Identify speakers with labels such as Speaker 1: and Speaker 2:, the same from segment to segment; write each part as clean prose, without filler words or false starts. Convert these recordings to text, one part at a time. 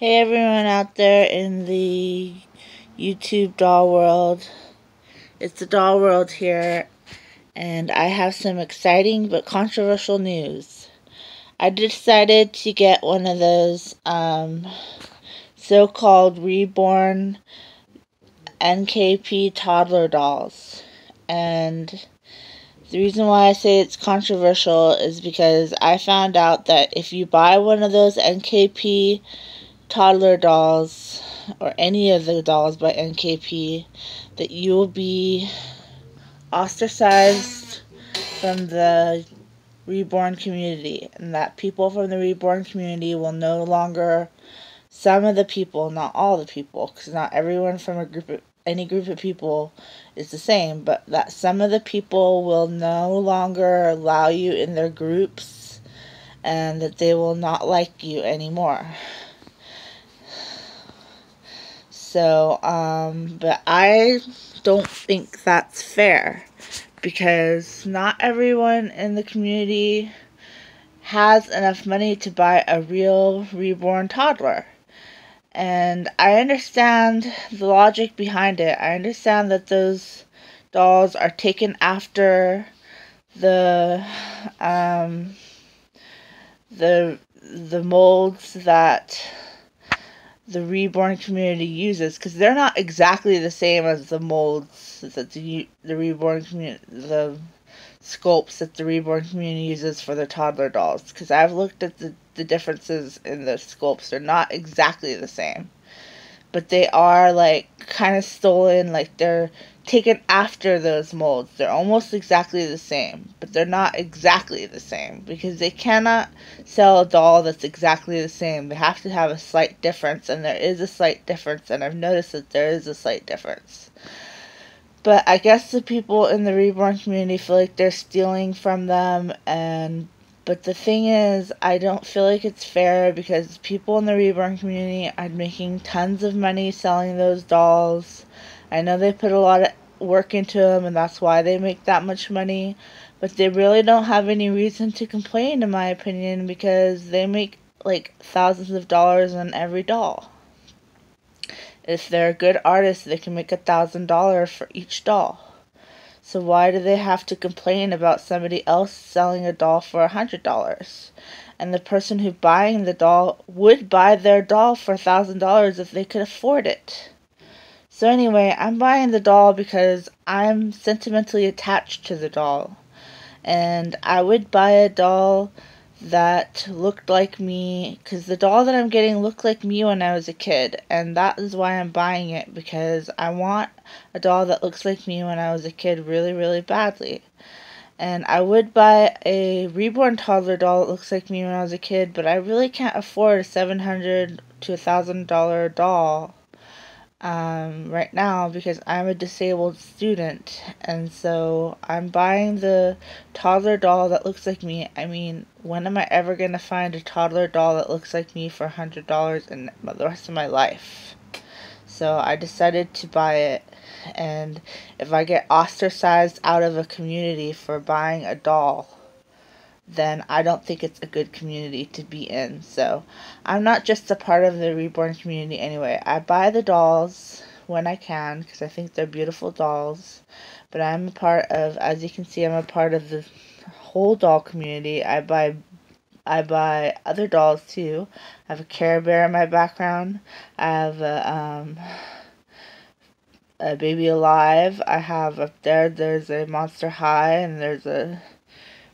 Speaker 1: Hey everyone out there in the YouTube doll world. It's the doll world here, and I have some exciting but controversial news. I decided to get one of those so-called reborn NKP toddler dolls. And the reason why I say it's controversial is because I found out that if you buy one of those NKP toddler dolls or any of the dolls by NKP, that you will be ostracized from the reborn community, and that people from the reborn community will no longer, some of the people, not all the people, because not everyone from any group of people is the same, but that some of the people will no longer allow you in their groups and that they will not like you anymore. So, but I don't think that's fair, because not everyone in the community has enough money to buy a real reborn toddler. And I understand the logic behind it. I understand that those dolls are taken after the the molds that the reborn community uses, because they're not exactly the same as the molds that the reborn community, the sculpts that the reborn community uses for their toddler dolls. Because I've looked at the differences in the sculpts. They're not exactly the same, but they are like kind of stolen, like they're taken after those molds. They're almost exactly the same, but they're not exactly the same, because they cannot sell a doll that's exactly the same. They have to have a slight difference, and there is a slight difference, and I've noticed that there is a slight difference. But I guess the people in the reborn community feel like they're stealing from them, but the thing is, I don't feel like it's fair, because people in the reborn community are making tons of money selling those dolls. I know they put a lot of work into them, and that's why they make that much money, but they really don't have any reason to complain, in my opinion, because they make like thousands of dollars on every doll. If they're a good artist, they can make $1,000 for each doll. So why do they have to complain about somebody else selling a doll for $100? And the person who's buying the doll would buy their doll for $1,000 if they could afford it. So anyway, I'm buying the doll because I'm sentimentally attached to the doll. And I would buy a doll that looked like me, because the doll that I'm getting looked like me when I was a kid, and that is why I'm buying it, because I want a doll that looks like me when I was a kid really, really badly. And I would buy a reborn toddler doll that looks like me when I was a kid, but I really can't afford a $700 to $1,000 doll right now, because I'm a disabled student, and so I'm buying the toddler doll that looks like me. I mean, when am I ever going to find a toddler doll that looks like me for $100 in the rest of my life? So I decided to buy it, and if I get ostracized out of a community for buying a doll, then I don't think it's a good community to be in. So I'm not just a part of the reborn community anyway. I buy the dolls when I can, because I think they're beautiful dolls. But I'm a part of, as you can see, I'm a part of the whole doll community. I buy other dolls too. I have a Care Bear in my background. I have a Baby Alive. I have up there's a Monster High, and there's a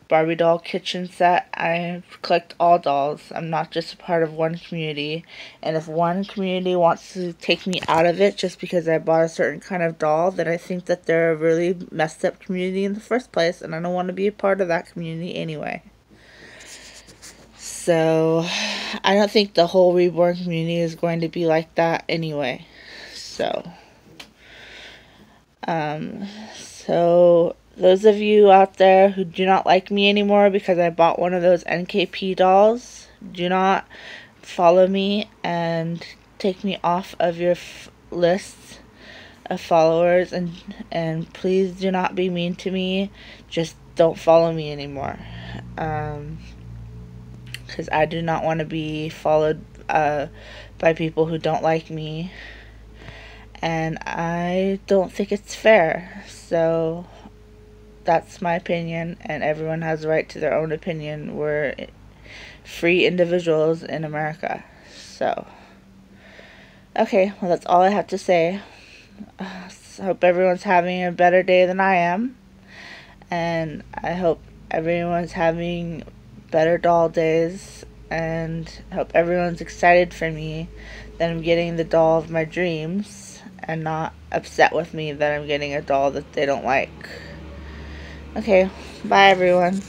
Speaker 1: Barbie doll kitchen set. I collect all dolls. I'm not just a part of one community. And if one community wants to take me out of it just because I bought a certain kind of doll, then I think that they're a really messed up community in the first place, and I don't want to be a part of that community anyway. So I don't think the whole reborn community is going to be like that anyway. So so those of you out there who do not like me anymore because I bought one of those NKP dolls, do not follow me and take me off of your lists of followers, and please do not be mean to me. Just don't follow me anymore, because I do not want to be followed by people who don't like me, and I don't think it's fair. So that's my opinion, and everyone has a right to their own opinion. We're free individuals in America. So, okay, well, that's all I have to say. Hope everyone's having a better day than I am, and I hope everyone's having better doll days, and hope everyone's excited for me that I'm getting the doll of my dreams, and not upset with me that I'm getting a doll that they don't like. Okay, bye everyone.